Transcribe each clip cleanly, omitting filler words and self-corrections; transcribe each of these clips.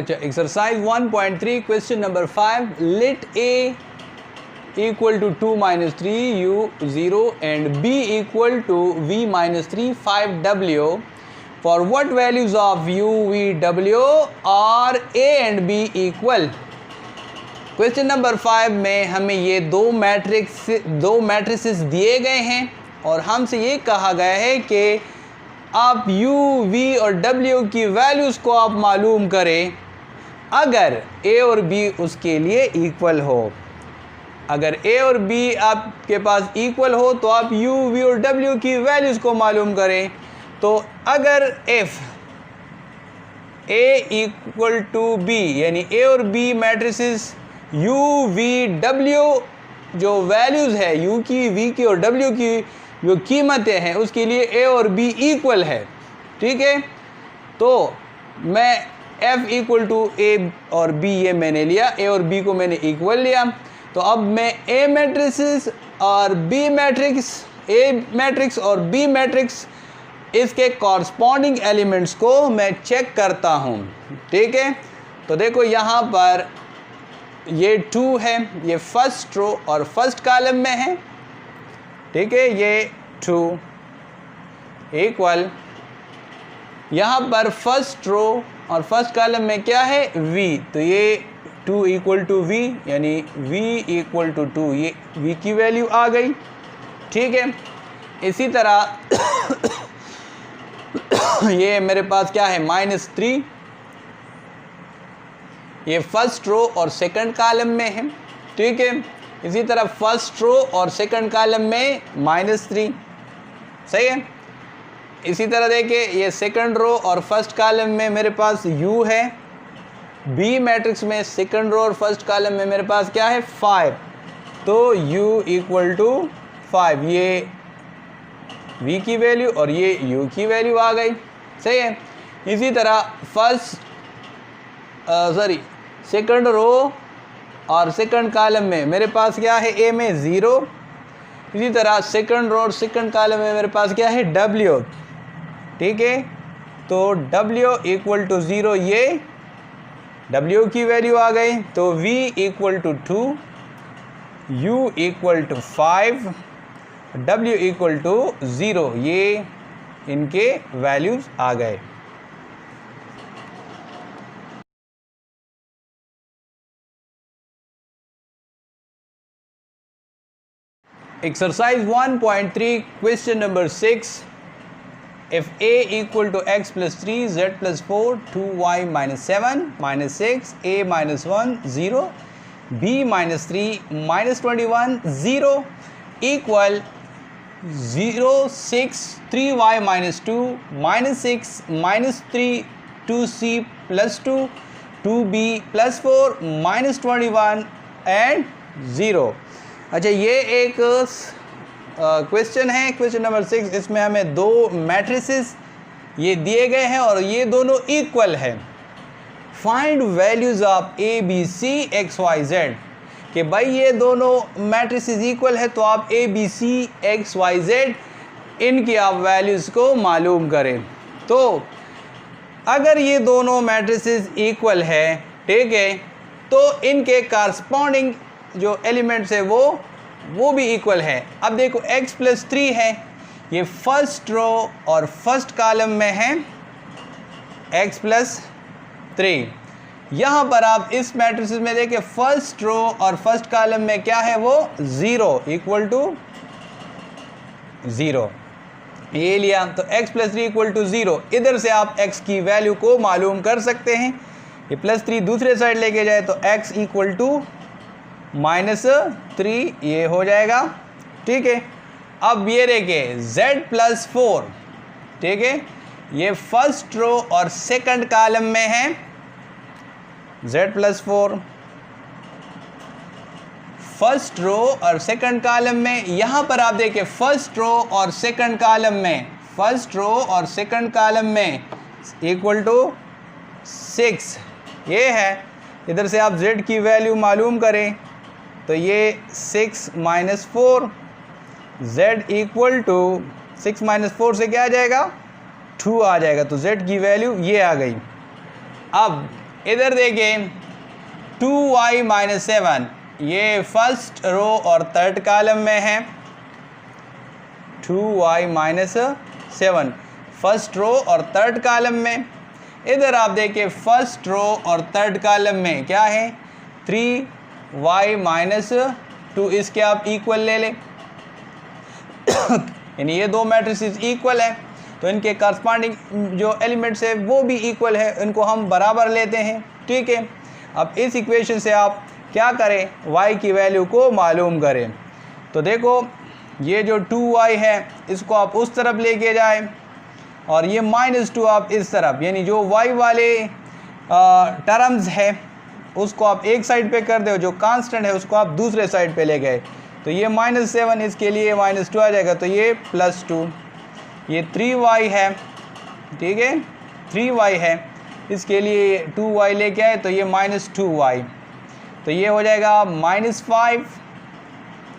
अच्छा, exercise 1.3 question number 5, let A equal to 2 minus 3 u 0 and b equal to v minus 3 5 w. For what values of u v w are a and b equal? Question number 5 में हमें ये दो matrices दिए गए हैं और हमसे ये कहा गया है कि आप u v और w की वैल्यूज़ को आप मालूम करें अगर a और b उसके लिए इक्वल हो। अगर a और b आपके पास इक्वल हो तो आप u v और w की वैल्यूज़ को मालूम करें। तो अगर if a equal to b यानी a और b matrices u v w जो वैल्यूज़ है u की v की और w की जो कीमतें हैं उसके लिए a और b इक्वल है, ठीक है। तो मैं f इक्वल टू a और b ये मैंने लिया, a और b को मैंने इक्वल लिया। तो अब मैं a मैट्रिक्स और b मैट्रिक्स, a मैट्रिक्स और b मैट्रिक्स इसके कॉरस्पॉन्डिंग एलिमेंट्स को मैं चेक करता हूँ, ठीक है। तो देखो यहाँ पर ये 2 है, ये फर्स्ट रो और फर्स्ट कॉलम में है, ठीक है। ये 2 इक्वल यहाँ पर फर्स्ट रो और फर्स्ट कॉलम में क्या है v, तो ये 2 इक्वल टू v यानी v इक्वल टू 2, ये v की वैल्यू आ गई, ठीक है। इसी तरह ये मेरे पास क्या है -3, ये फर्स्ट रो और सेकंड कॉलम में है, ठीक है। इसी तरह फर्स्ट रो और सेकंड कॉलम में -3, सही है। इसी तरह देखिए ये सेकंड रो और फर्स्ट कॉलम में मेरे पास u है, बी मैट्रिक्स में सेकंड रो और फर्स्ट कॉलम में मेरे पास क्या है 5, तो u इक्वल टू 5, ये v की वैल्यू और ये u की वैल्यू आ गई, सही है। इसी तरह सेकंड रो और सेकंड कॉलम में मेरे पास क्या है a में 0, इसी तरह सेकंड रो और सेकंड कॉलम में मेरे पास क्या है w, ठीक है। तो w इक्वल टू 0, ये w की वैल्यू आ गई, तो v equal to 2, u equal to 5, w equal to 0, ये इनके वैल्यूज़ आ गए। Exercise 1.3 question number 6, if a equal to x plus 3 z plus 4 2y minus 7 minus 6 a minus 1 0 b minus 3 minus 21 0 equal 0 6 3y minus 2 minus 6 minus 3 2c plus 2 2b plus 4 minus 21 and 0। अच्छा, ये एक question है, question number 6। इसमें हमें दो matrices ये दिए गए हैं और ये दोनों इक्वल है। Find values of A B C X Y Z, कि भाई ये दोनों मैट्रिसेस इक्वल है तो आप A B C X Y Z इनकी आप वैल्यूज़ को मालूम करें। तो अगर ये दोनों मैट्रिसेस इक्वल है, ठीक है, तो इनके कॉरस्पॉन्डिंग जो एलिमेंट्स है वो भी इक्वल है। अब देखो x प्लस 3 है, ये फर्स्ट रो और फर्स्ट कॉलम में है x प्लस 3। यहाँ पर आप इस मैट्रिक्स में देखिए फर्स्ट रो और फर्स्ट कॉलम में क्या है वो 0 इक्वल टू 0, ये लिया। तो x प्लस 3 इक्वल टू 0, इधर से आप x की वैल्यू को मालूम कर सकते हैं। ये प्लस 3 दूसरे साइड लेके जाए तो x इक्वल टू -3 ये हो जाएगा, ठीक है। अब ये देखिए z प्लस 4, ठीक है, ये फर्स्ट रो और सेकंड कॉलम में है z प्लस 4, फर्स्ट रो और सेकंड कॉलम में। यहाँ पर आप देखिए फर्स्ट रो और सेकंड कॉलम में, फर्स्ट रो और सेकंड कॉलम में इक्वल टू 6 ये है। इधर से आप z की वैल्यू मालूम करें तो ये 6 minus 4, z equal to 6 minus 4 से क्या आ जाएगा 2 आ जाएगा, तो z की वैल्यू ये आ गई। अब इधर देखें 2y माइनस 7, ये फर्स्ट रो और थर्ड कॉलम में है। 2y माइनस 7 फर्स्ट रो और थर्ड कॉलम में। इधर आप देखिए फर्स्ट रो और थर्ड कॉलम में क्या है, 3y माइनस 2, इसके आप इक्वल ले लें यानी ये दो मैट्रिसेस इक्वल है तो इनके करस्पॉन्डिंग जो एलिमेंट्स है वो भी इक्वल है, इनको हम बराबर लेते हैं। ठीक है, अब इस इक्वेशन से आप क्या करें, y की वैल्यू को मालूम करें। तो देखो ये जो 2y है इसको आप उस तरफ लेके जाएं और ये -2 आप इस तरफ, यानी जो y वाले टर्म्स है उसको आप एक साइड पे कर दो, जो कांस्टेंट है उसको आप दूसरे साइड पे ले गए। तो ये -7 इसके लिए -2 आ जाएगा, तो ये +2, ये 3y है। ठीक है, 3y है, इसके लिए 2y लेके आए तो ये -2y, तो ये हो जाएगा -5।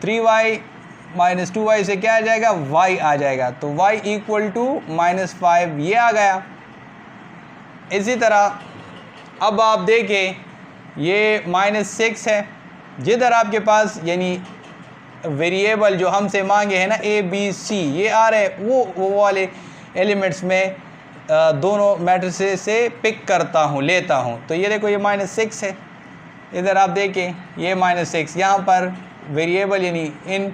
3y माइनस 2y से क्या आ जाएगा, y आ जाएगा, तो y इक्वल टू -5 ये आ गया। इसी तरह अब आप देखें ये -6 है, जिधर आपके पास यानी वेरिएबल जो हमसे मांगे हैं ना a b c ये आ रहे हैं, वो वाले एलिमेंट्स में दोनों मैट्रिसेस से पिक करता हूँ, लेता हूँ। तो ये देखो ये -6 है, इधर आप देखें ये -6, यहाँ पर वेरिएबल यानी इन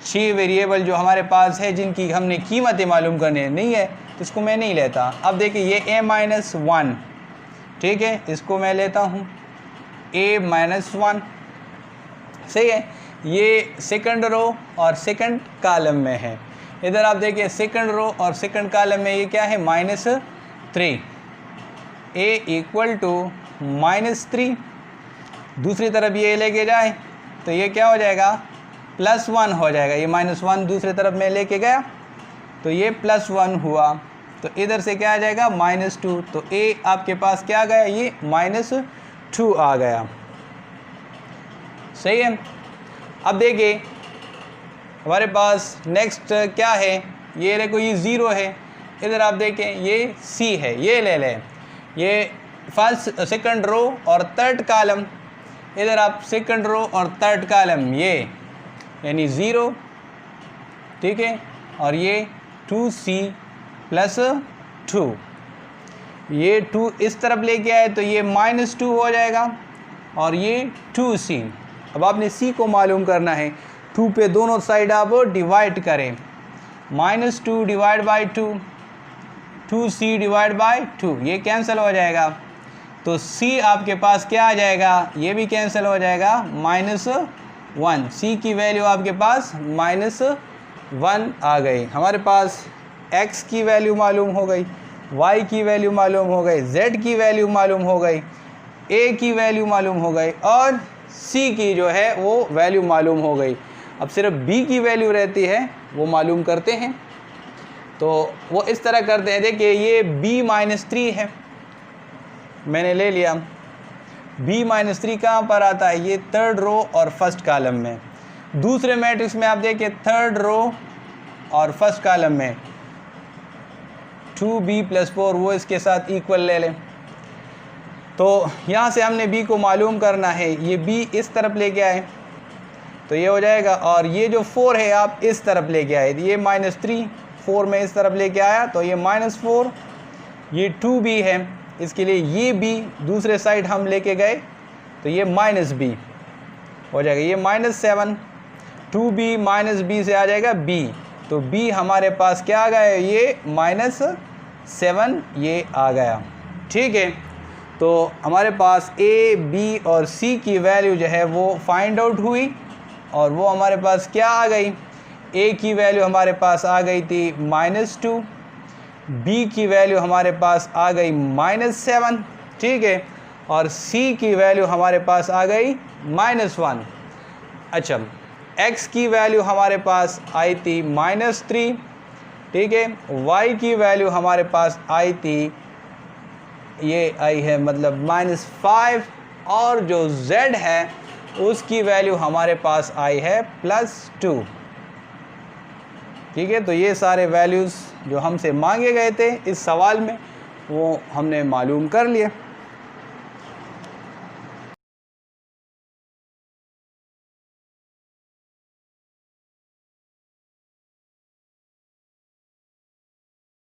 6 वेरिएबल जो हमारे पास है जिनकी हमने कीमतें मालूम करने नहीं है तो इसको मैं नहीं लेता। अब देखिए ये a-1, ठीक है, इसको मैं लेता हूँ a-1, सही है। ये सेकंड रो और सेकंड कॉलम में है। इधर आप देखिए सेकंड रो और सेकंड कॉलम में ये क्या है, -3, a इक्वल टू -3। दूसरी तरफ ये लेके जाए तो ये क्या हो जाएगा, +1 हो जाएगा। ये -1 दूसरी तरफ में लेके गया तो ये +1 हुआ, तो इधर से क्या आ जाएगा, -2, तो a आपके पास क्या आ गया, ये -2 आ गया। सही है। अब देखिए हमारे पास नेक्स्ट क्या है, ये देखो ये 0 है। इधर आप देखें ये c है, ये ले लें, ये फर्स्ट सेकंड रो और थर्ड कॉलम। इधर आप सेकंड रो और थर्ड कॉलम ये यानी 0, ठीक है, और ये 2c + 2, ये 2 इस तरफ लेके आए तो ये -2 हो जाएगा और ये 2c। अब आपने c को मालूम करना है, 2 पे दोनों साइड आप डिवाइड करें, -2 divide by 2, 2c divide by 2, ये कैंसिल हो जाएगा, तो c आपके पास क्या आ जाएगा, ये भी कैंसिल हो जाएगा, -1। c की वैल्यू आपके पास -1 आ गई। हमारे पास x की वैल्यू मालूम हो गई, y की वैल्यू मालूम हो गई, z की वैल्यू मालूम हो गई, a की वैल्यू मालूम हो गई और c की जो है वो वैल्यू मालूम हो गई। अब सिर्फ b की वैल्यू रहती है, वो मालूम करते हैं। तो वो इस तरह करते हैं, देखिए ये b-3 है, मैंने ले लिया। b-3 कहाँ पर आता है, ये थर्ड रो और फर्स्ट कॉलम में। दूसरे मैट्रिक्स में आप देखिए थर्ड रो और फर्स्ट कॉलम में 2b + 4, वो इसके साथ इक्वल ले लें। तो यहाँ से हमने b को मालूम करना है, ये b इस तरफ लेके आए तो ये हो जाएगा, और ये जो 4 है आप इस तरफ लेके आए, ये -3 4 में इस तरफ लेके आया तो ये -4, ये 2b है, इसके लिए ये b दूसरे साइड हम लेके गए तो ये -b हो जाएगा, ये -7, 2b -b से आ जाएगा b, तो b हमारे पास क्या आ गया, ये -7 ये आ गया। ठीक है, तो हमारे पास a, b और c की वैल्यू जो है वो फाइंड आउट हुई और वो हमारे पास क्या आ गई, a की वैल्यू हमारे पास आ गई थी -2, b की वैल्यू हमारे पास आ गई -7, ठीक है, और c की वैल्यू हमारे पास आ गई -1। अच्छा, x की वैल्यू हमारे पास आई थी -3, ठीक है, y की वैल्यू हमारे पास आई थी, ये आई है मतलब -5, और जो z है उसकी वैल्यू हमारे पास आई है +2। ठीक है, तो ये सारे वैल्यूज़ जो हमसे मांगे गए थे इस सवाल में वो हमने मालूम कर लिए।